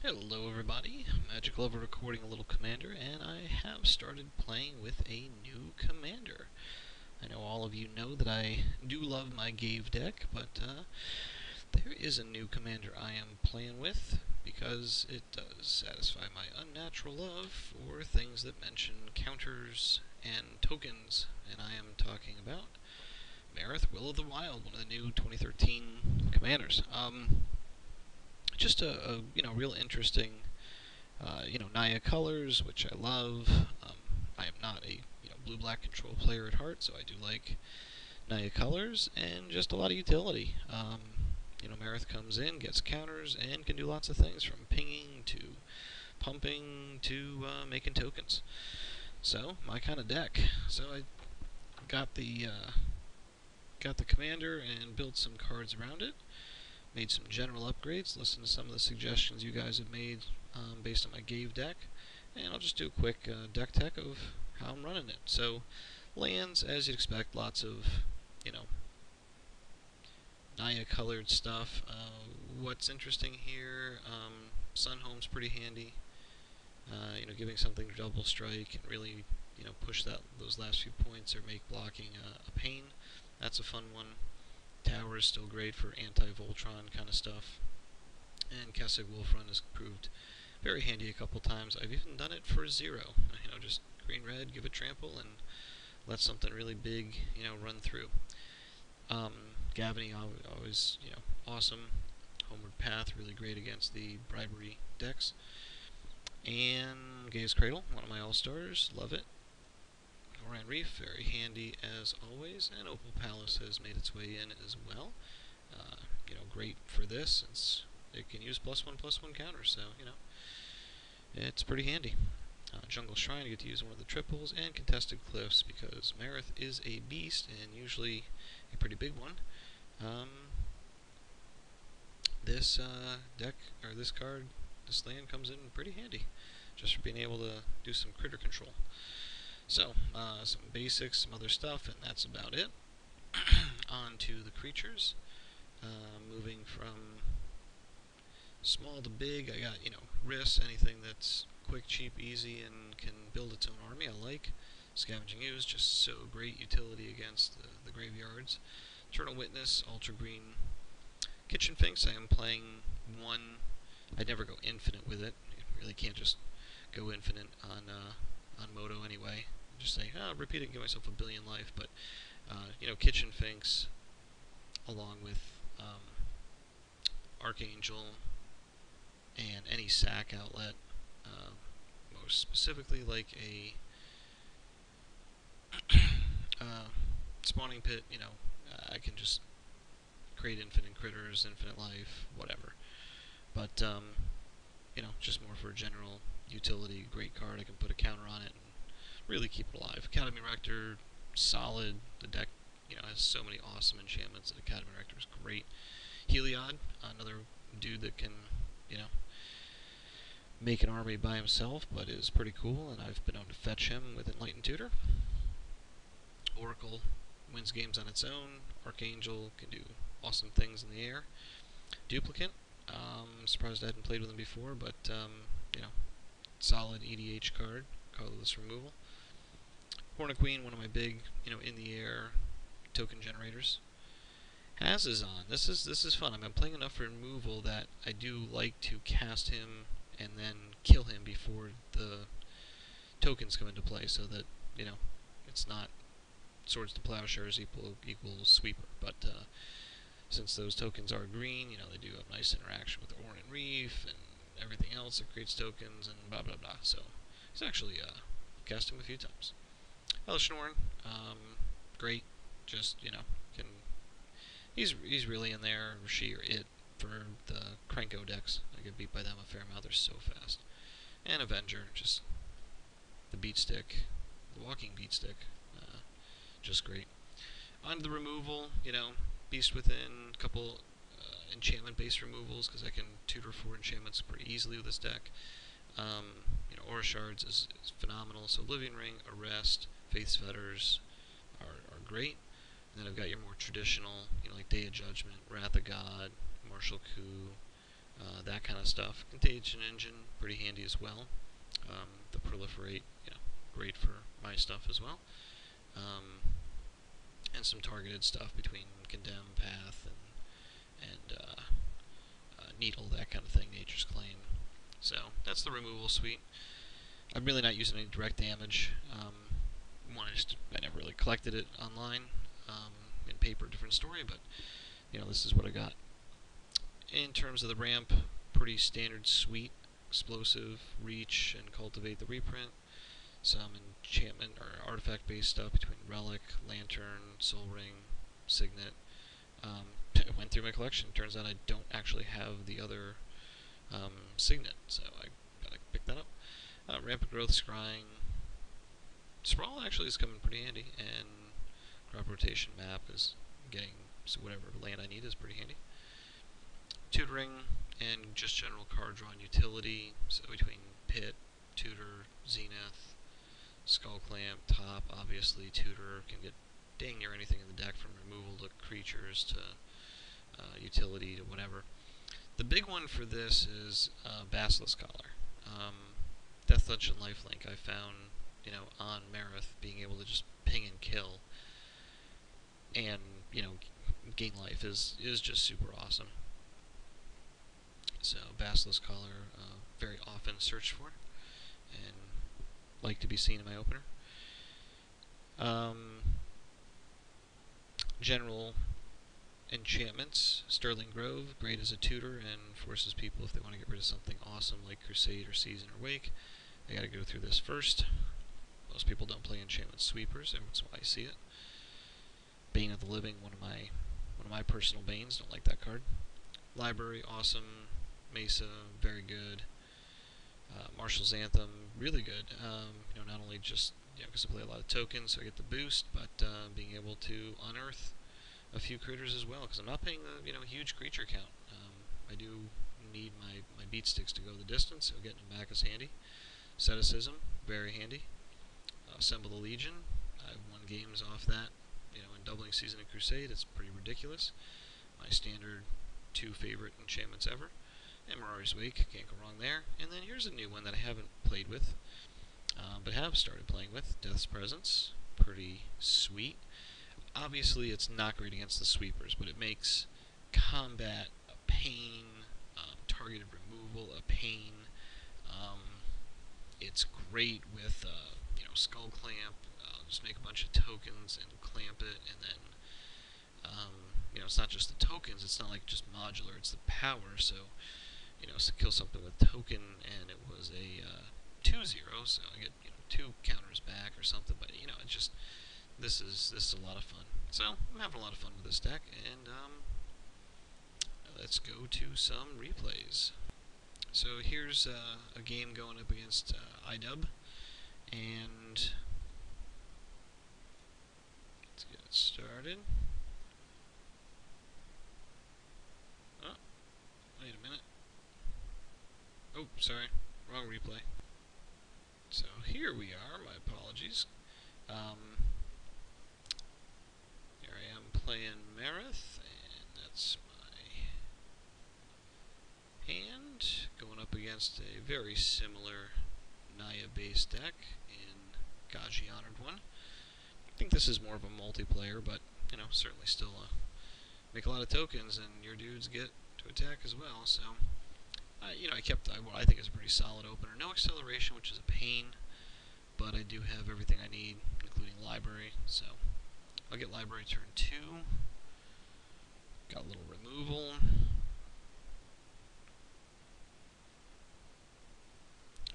Hello everybody, Magic Lover recording a little commander, and I have started playing with a new commander. I know all of you know that I do love my Gave deck, but there is a new commander I am playing with because it does satisfy my unnatural love for things that mention counters and tokens, and I am talking about Marath, Will of the Wild, one of the new 2013 commanders. Just a real interesting Naya colors, which I love. I am not a blue-black control player at heart, so I do like Naya colors and just a lot of utility. Marath comes in, gets counters, and can do lots of things from pinging to pumping to making tokens. So my kind of deck. So I got the commander and built some cards around it. Made some general upgrades, listened to some of the suggestions you guys have made based on my Gave deck, and I'll just do a quick deck tech of how I'm running it. So, lands, as you'd expect, lots of, Naya-colored stuff. What's interesting here, Sunhome's pretty handy. Giving something double strike and really, push those last few points or make blocking a pain. That's a fun one. Tower is still great for anti-Voltron kind of stuff. And Kessig Wolfrun has proved very handy a couple times. I've even done it for 0. Just green-red, give it trample, and let something really big, run through. Gavany, always, awesome. Homeward Path, really great against the bribery decks. And Gaze Cradle, one of my all-stars, love it. Orion Reef, very handy as always, and Opal Palace has made its way in as well. Great for this, since it can use +1/+1 counters, so, it's pretty handy. Jungle Shrine, you get to use one of the triples, and Contested Cliffs, because Marath is a beast, and usually a pretty big one. This deck, or this card, this land comes in pretty handy, just for being able to do some critter control. So, some basics, some other stuff, and that's about it. On to the creatures. Moving from small to big, I got, Riss, anything that's quick, cheap, easy, and can build its own army, I like. Scavenging Ooze, just so great utility against the graveyards. Eternal Witness, Ultra Green. Kitchen Finks, I am playing one. I'd never go infinite with it. You really can't just go infinite on Moto anyway. Just say, repeat it and give myself a billion life. But, Kitchen Finks, along with Archangel and any sack outlet, most specifically like a spawning pit, I can just create infinite critters, infinite life, whatever. But, just more for general utility, great card. I can put a counter on it and really keep it alive. Academy Rector, solid. The deck, has so many awesome enchantments that Academy Rector is great. Heliod, another dude that can, make an army by himself, but is pretty cool, and I've been able to fetch him with Enlightened Tutor. Oracle wins games on its own. Archangel can do awesome things in the air. Duplicate, surprised I hadn't played with him before, but, solid EDH card, colorless removal. Horniqueen, one of my big, in the air token generators. Haz is on. This is fun. I'm playing enough for removal that I do like to cast him and then kill him before the tokens come into play, so that, it's not Swords to Plowshares equals Sweeper. But since those tokens are green, they do have nice interaction with Orion Reef and everything else that creates tokens and blah blah blah. So he's actually cast him a few times. Elishnorn, great. Just can he's really in there, or she or it, for the Krenko decks. I get beat by them a fair amount. They're so fast. And Avenger, just the beat stick, the walking beat stick, just great. On to the removal, Beast Within, a couple enchantment-based removals, because I can tutor 4 enchantments pretty easily with this deck. Aura Shards is phenomenal, so Living Ring, Arrest, Faith's Fetters are great. And then I've got your more traditional, like Day of Judgment, Wrath of God, Martial Coup, that kind of stuff. Contagion Engine, pretty handy as well. The Proliferate, great for my stuff as well. And some targeted stuff between Condemn, Path, and Needle, that kind of thing, Nature's Claim. So that's the removal suite. I'm really not using any direct damage. One, I never really collected it online. In paper, different story, but this is what I got. In terms of the ramp, pretty standard suite. Explosive, Reach, and Cultivate the Reprint. Some enchantment or artifact-based stuff between Relic, Lantern, Soul Ring, Signet. I went through my collection. Turns out I don't actually have the other Signet, so I gotta pick that up. Rampant Growth, Scrying. Sprawl actually is coming pretty handy, and Crop Rotation Map is getting whatever land I need is pretty handy. Tutoring, and just general card draw and utility, so between Pit, Tutor, Zenith, Skull Clamp, Top, obviously Tutor can get dang near anything in the deck from removal to creatures to utility to whatever. The big one for this is Basilisk Collar. Death Touch and Lifelink I found, on Marath, being able to just ping and kill and, gain life is just super awesome. So Basilisk Collar, very often searched for, and like to be seen in my opener. General enchantments, Sterling Grove, great as a tutor and forces people, if they want to get rid of something awesome like Crusade or Season or Wake, they gotta go through this first. Most people don't play enchantment sweepers, that's why I see it. Bane of the Living, one of my personal banes, don't like that card. Library, awesome. Mesa, very good. Marshall's Anthem, really good. Not only just because I play a lot of tokens, so I get the boost, but being able to unearth a few critters as well, because I'm not paying the huge creature count. I do need my beat sticks to go the distance, so getting them back is handy. Asceticism, very handy. Assemble the Legion, I've won games off that. In doubling Season and Crusade, it's pretty ridiculous. My standard 2 favorite enchantments ever. And Mirari's Wake, can't go wrong there. And then here's a new one that I haven't played with, but have started playing with, Death's Presence. Pretty sweet. Obviously, it's not great against the sweepers, but it makes combat a pain, targeted removal a pain. It's great with, Skull Clamp. Just make a bunch of tokens and clamp it, and then it's not just the tokens, it's not like just modular, it's the power, so, so kill something with token, and it was a 2-0, so I get, 2 counters back or something, but, it just, this is a lot of fun. So, I'm having a lot of fun with this deck, and, let's go to some replays. So, here's a game going up against iDub, and let's get it started. Wait a minute. Oh, sorry. Wrong replay. So here we are. My apologies. Here I am playing Marath, and that's my hand. Going up against a very similar Naya-based deck in Gaji Honored One. I think this is more of a multiplayer, but, certainly still make a lot of tokens, and your dudes get to attack as well, so I kept what I think is a pretty solid opener. No acceleration, which is a pain, but I do have everything I need, including library, so I'll get library turn 2. Got a little removal.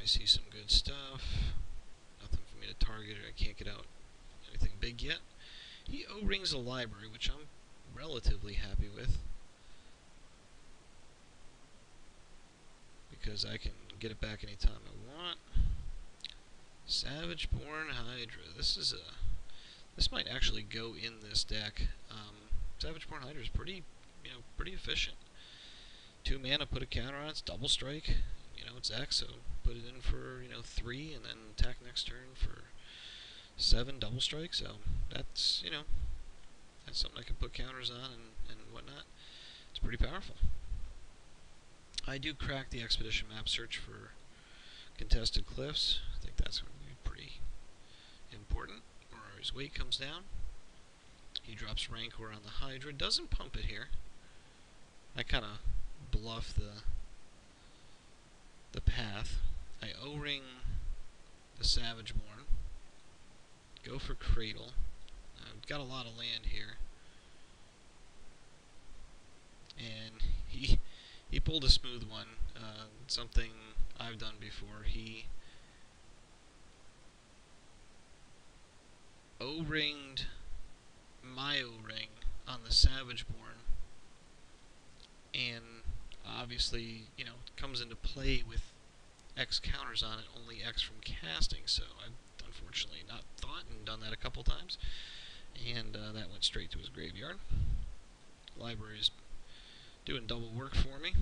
I see some good stuff. Nothing for me to target, or I can't get out anything big yet. He O-rings a library, which I'm relatively happy with, because I can get it back anytime I want. Savage-born Hydra. This might actually go in this deck. Savage-born Hydra is pretty efficient. 2 mana, put a counter on it. It's double strike. It's X, so put it in for 3, and then attack next turn for 7 double strike. So that's that's something I can put counters on and whatnot. It's pretty powerful. I do crack the expedition map search for contested cliffs. I think that's going to be pretty important. Where his weight comes down. He drops Rancor on the Hydra. Doesn't pump it here. I kind of bluff the path. I O-ring the Savageborn. Go for Cradle. I've got a lot of land here. And he pulled a smooth one. Something I've done before. He O-ringed my O-ring on the Savageborn, and obviously, you know, it comes into play with X counters on it, only X from casting, so I've unfortunately not thought and done that a couple times, and that went straight to his graveyard. Library's doing double work for me.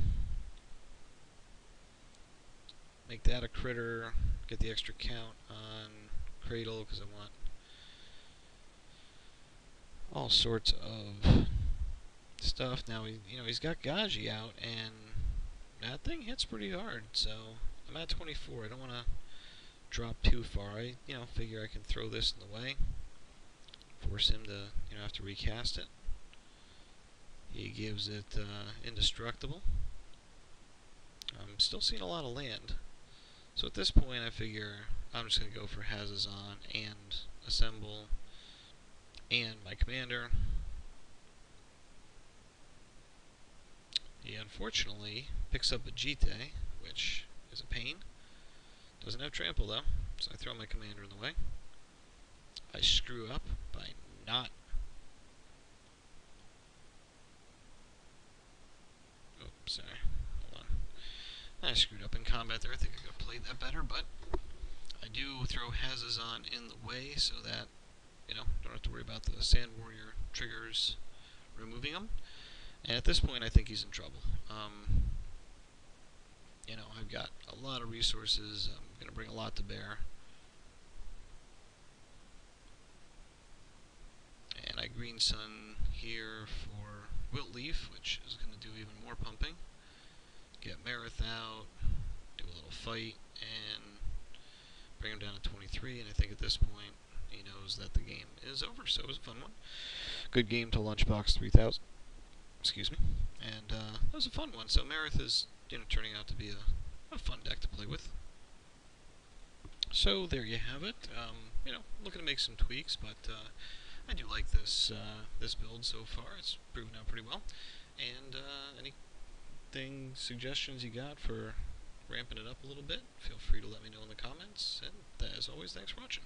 Make that a critter, get the extra count on Cradle, because I want all sorts of stuff. Now, he's got Gaji out, and that thing hits pretty hard, so I'm at 24. I don't want to drop too far. I, figure I can throw this in the way, force him to, have to recast it. He gives it indestructible. I'm still seeing a lot of land. So at this point, I figure I'm just going to go for Hazazon and Assemble and my commander. He unfortunately picks up a Jite, which is a pain. Doesn't have trample though, so I throw my commander in the way. I screw up by not... Oops, sorry. Hold on. I screwed up in combat there. I think I could have played that better, but I do throw Hazazon in the way so that, don't have to worry about the Sand Warrior triggers removing them. And at this point, I think he's in trouble. I've got a lot of resources. I'm going to bring a lot to bear. And I Green Sun here for Wilt Leaf, which is going to do even more pumping. Get Marath out, do a little fight, and bring him down to 23. And I think at this point, he knows that the game is over. So it was a fun one. Good game to Lunchbox 3000. Excuse me. And that was a fun one. So Marath is turning out to be a fun deck to play with. So there you have it. Looking to make some tweaks, but I do like this this build so far. It's proven out pretty well. And anything, suggestions you got for ramping it up a little bit, feel free to let me know in the comments. And as always, thanks for watching.